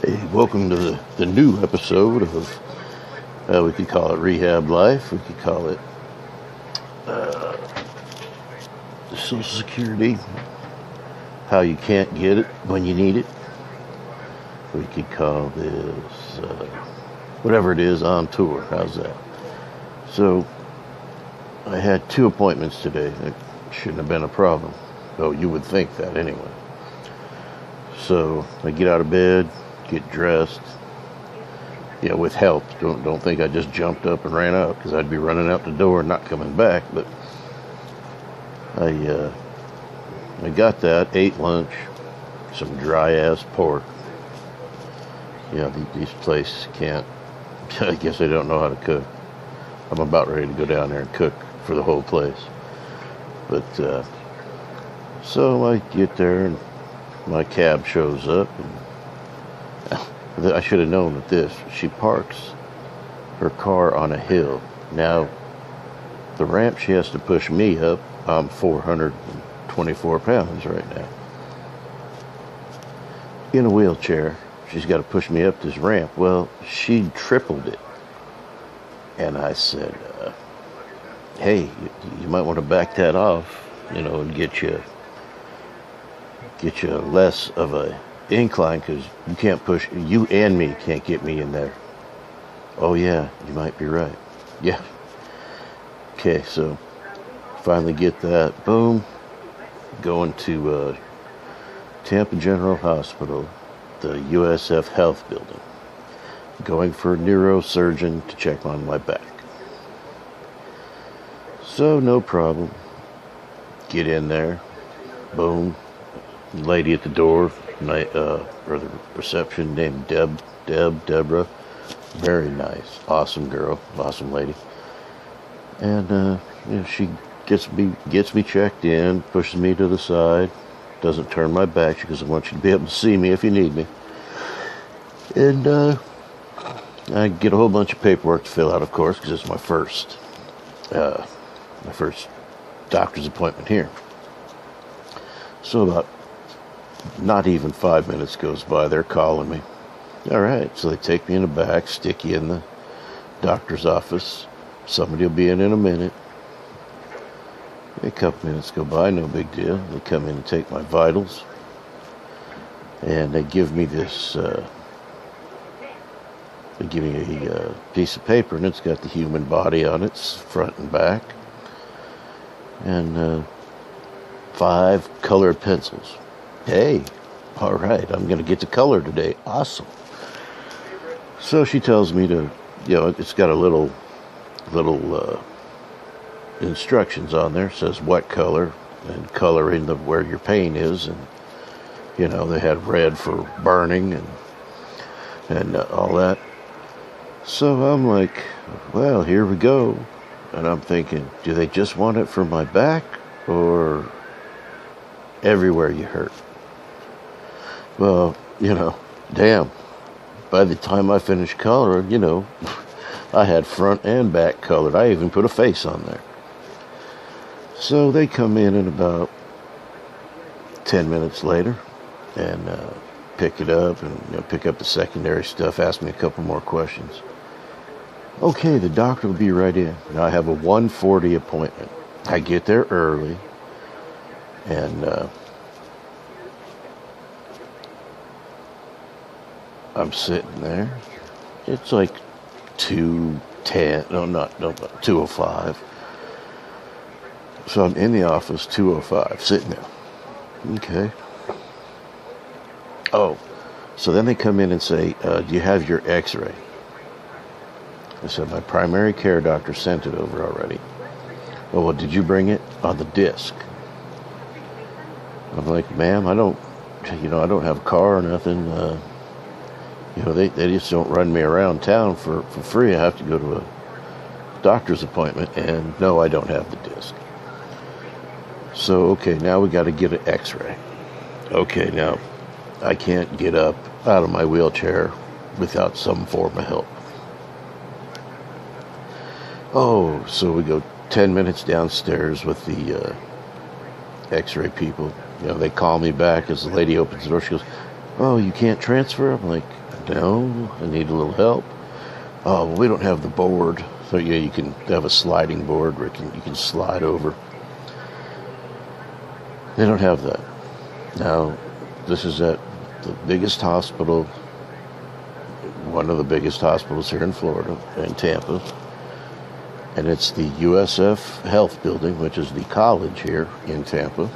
Hey, welcome to the new episode of, we could call it Rehab Life, we could call it Social Security, how you can't get it when you need it. We could call this, whatever it is, on tour. How's that? So, I had 2 appointments today. It shouldn't have been a problem. Though you would think that anyway. So, I get out of bed, get dressed, with help. Don't think I just jumped up and ran out, because I'd be running out the door and not coming back. But I got that, ate lunch, some dry ass pork. These places can't. I guess they don't know how to cook. I'm about ready to go down there and cook for the whole place. But so I get there and my cab shows up, and I should have known with this. She parks her car on a hill. Now, the ramp she has to push me up, I'm 424 pounds right now. In a wheelchair, she's got to push me up this ramp. Well, she tripled it. And I said, hey, you might want to back that off, and get you less of a incline, because you can't push, you and me can't get me in there. Oh yeah, you might be right. Yeah. Okay, so finally get that. Boom. Going to Tampa General Hospital, the USF Health Building. Going for a neurosurgeon to check on my back. So no problem. Get in there. Boom. Lady at the door, or the reception, named Deborah. Very nice, awesome girl, awesome lady. And she gets me checked in, pushes me to the side, doesn't turn my back. She goes, I want you to be able to see me if you need me. And I get a whole bunch of paperwork to fill out, of course, because it's my first doctor's appointment here. So about not even 5 minutes goes by, they're calling me. All right, so they take me in the back, stick you in the doctor's office. Somebody will be in a minute. A couple minutes go by, no big deal. They come in and take my vitals. And they give me this, they give me a piece of paper, and it's got the human body on it, front and back. And 5 colored pencils. Hey, all right, I'm going to get to color today. Awesome. So she tells me to, it's got a little instructions on there. It says what color and coloring where your pain is. And, they had red for burning and all that. So I'm like, well, here we go. And I'm thinking, do they just want it for my back or everywhere you hurt? Well, damn. By the time I finished coloring, I had front and back colored. I even put a face on there. So they come in about 10 minutes later and pick it up and pick up the secondary stuff, ask me a couple more questions. Okay, the doctor will be right in. Now I have a 1:40 appointment. I get there early and I'm sitting there. It's like 2:10. No, 2:05. So I'm in the office, 2:05, sitting there. Okay. Oh, so then they come in and say, do you have your x-ray? I said, my primary care doctor sent it over already. Oh, well, did you bring it on the disc? I'm like, ma'am, I don't have a car or nothing. They just don't run me around town for free. I have to go to a doctor's appointment, and no, I don't have the disc. So, okay, now we got to get an x-ray. Okay, now, I can't get up out of my wheelchair without some form of help. Oh, so we go 10 minutes downstairs with the x-ray people. They call me back as the lady opens the door. She goes, oh, you can't transfer? I'm like, No, I need a little help. Oh, well, we don't have the board. So yeah, you can have a sliding board where you can slide over. They don't have that. Now, this is at the biggest hospital, one of the biggest hospitals here in Florida, in Tampa. And it's the USF Health Building, which is the college here in Tampa.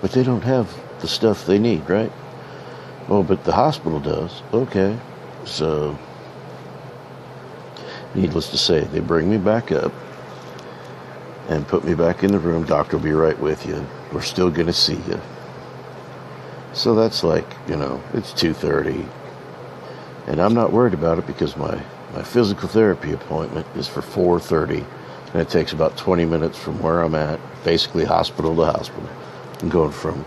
But they don't have the stuff they need, right? Oh, but the hospital does. Okay. So, needless to say, they bring me back up and put me back in the room. Doctor will be right with you. We're still going to see you. So that's like, it's 2:30. And I'm not worried about it because my physical therapy appointment is for 4:30. And it takes about 20 minutes from where I'm at, basically hospital to hospital. I'm going from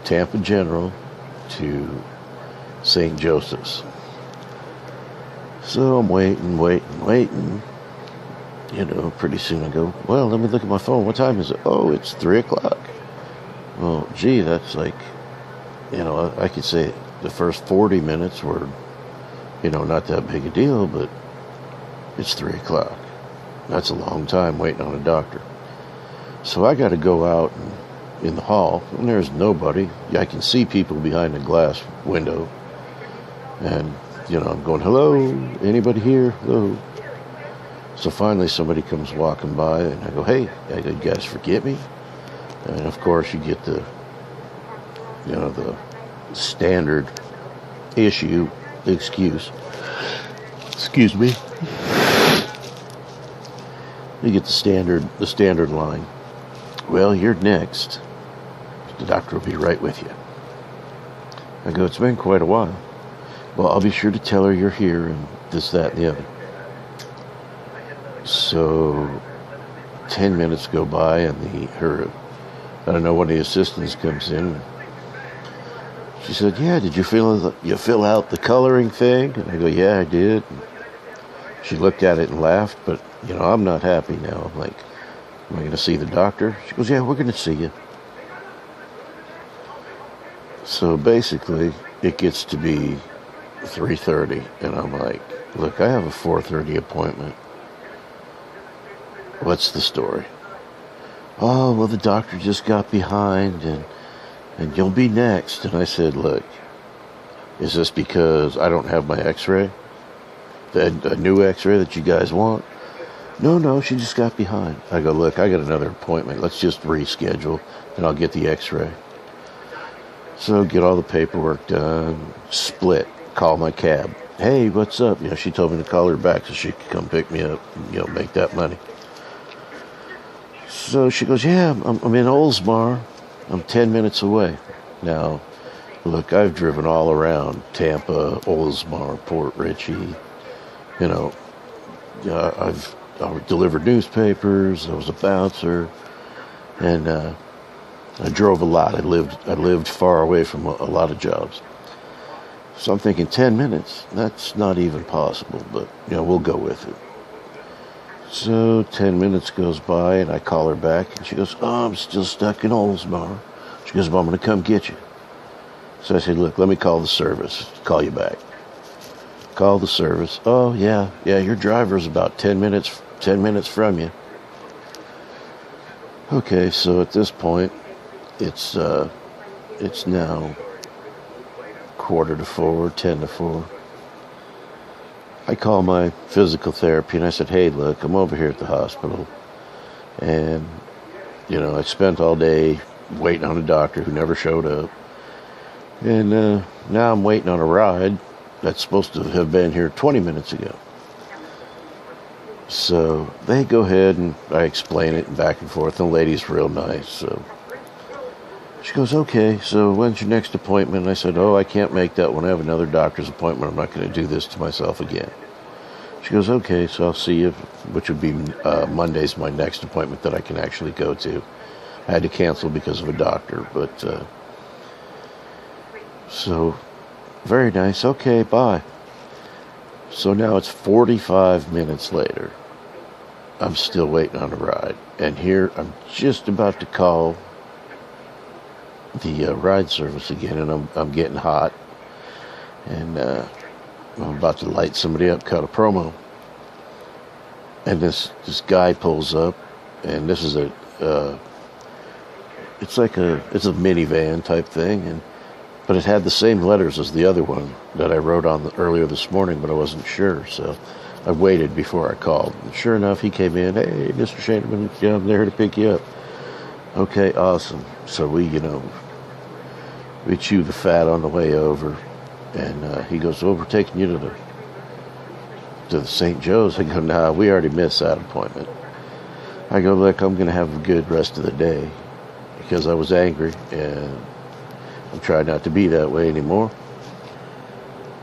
Tampa General to St. Joseph's. So I'm waiting. Pretty soon I go, well, let me look at my phone. What time is it? Oh, it's 3 o'clock. Well, gee, that's like, I could say the first 40 minutes were, not that big a deal, but it's 3 o'clock. That's a long time waiting on a doctor. So I got to go out in the hall, and there's nobody. I can see people behind a glass window. And, I'm going, hello, anybody here? Hello. So finally somebody comes walking by, and I go, hey, you guys forget me? And of course you get the standard excuse me. You get the standard line. Well, you're next. The doctor will be right with you. I go, it's been quite a while. Well, I'll be sure to tell her you're here and this, that, and the other. So 10 minutes go by, and one of the assistants comes in. She said, yeah, did you fill out the coloring thing? And I go, yeah, I did. And she looked at it and laughed, but, I'm not happy now. I'm like, am I going to see the doctor? She goes, yeah, we're going to see you. So basically, it gets to be 3:30, and I'm like, look, I have a 4:30 appointment. What's the story? Oh, well, the doctor just got behind, and you'll be next. And I said, look, is this because I don't have my x-ray? A new x-ray that you guys want? No, she just got behind. I go, look, I got another appointment. Let's just reschedule, and I'll get the x-ray. So get all the paperwork done, split, call my cab. Hey, what's up? She told me to call her back so she could come pick me up and, make that money. So she goes, yeah, I'm in Oldsmar. I'm 10 minutes away. Now, look, I've driven all around Tampa, Oldsmar, Port Richey. I've delivered newspapers. I was a bouncer, and I drove a lot. I lived far away from a lot of jobs. So I'm thinking 10 minutes. That's not even possible, but we'll go with it. So 10 minutes goes by, and I call her back, and she goes, oh, I'm still stuck in Oldsmar. She goes, well, I'm going to come get you. So I said, look, let me call the service, call you back. Call the service. Oh, yeah, your driver's about 10 minutes from you. Okay, so at this point, it's now 3:45, 3:50. I call my physical therapy, and I said, hey, look, I'm over here at the hospital. And, I spent all day waiting on a doctor who never showed up. And now I'm waiting on a ride that's supposed to have been here 20 minutes ago. So they go ahead, and I explain it back and forth. And the lady's real nice. So she goes, okay, so when's your next appointment? And I said, oh, I can't make that one. I have another doctor's appointment. I'm not going to do this to myself again. She goes, okay, so I'll see you, which would be Monday's my next appointment that I can actually go to. I had to cancel because of a doctor, but so very nice. Okay, bye. So now it's 45 minutes later. I'm still waiting on a ride. And here I'm just about to call the ride service again, and I'm getting hot, and I'm about to light somebody up, cut a promo, and this guy pulls up, and this is it's a minivan type thing, but it had the same letters as the other one that I wrote on earlier this morning, but I wasn't sure, so I waited before I called. And sure enough, he came in. Hey, Mr. Shanderman, yeah, I'm there to pick you up. Okay, awesome. So we chew the fat on the way over, and he goes, "Well, we're taking you to the St. Joe's." I go, "Nah, we already missed that appointment." I go, "Look, I'm going to have a good rest of the day," because I was angry, and I'm trying not to be that way anymore.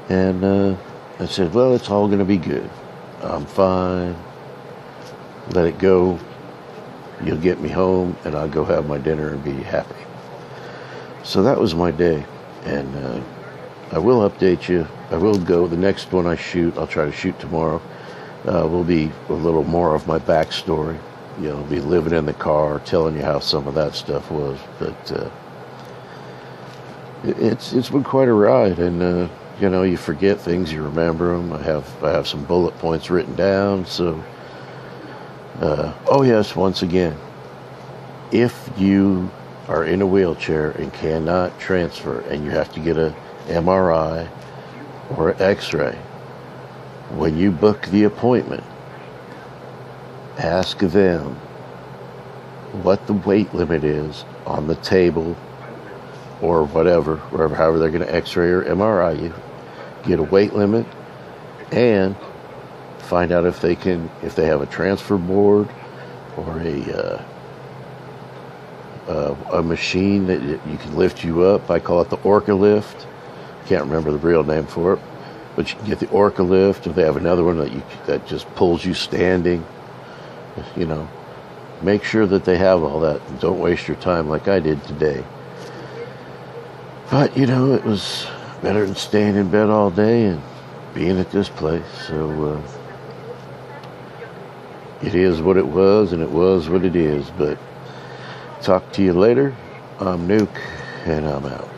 And I said, "Well, it's all going to be good. I'm fine. Let it go. You'll get me home, and I'll go have my dinner and be happy." So that was my day, and I will update you. I will go. The next one I shoot, I'll try to shoot tomorrow, will be a little more of my backstory. Be living in the car, telling you how some of that stuff was. But it's been quite a ride, and you forget things, you remember them. I have some bullet points written down. So, oh yes, once again, if you are in a wheelchair and cannot transfer, and you have to get a MRI or an X-ray, when you book the appointment, ask them what the weight limit is on the table or whatever, however they're going to X-ray or MRI you. Get a weight limit, and find out if they have a transfer board or a machine that you can lift you up. I call it the Orca lift. Can't remember the real name for it, but you can get the Orca lift. If they have another one that just pulls you standing, make sure that they have all that, and don't waste your time like I did today. But it was better than staying in bed all day and being at this place. So it is what it was, and it was what it is. But talk to you later. I'm Nuke, and I'm out.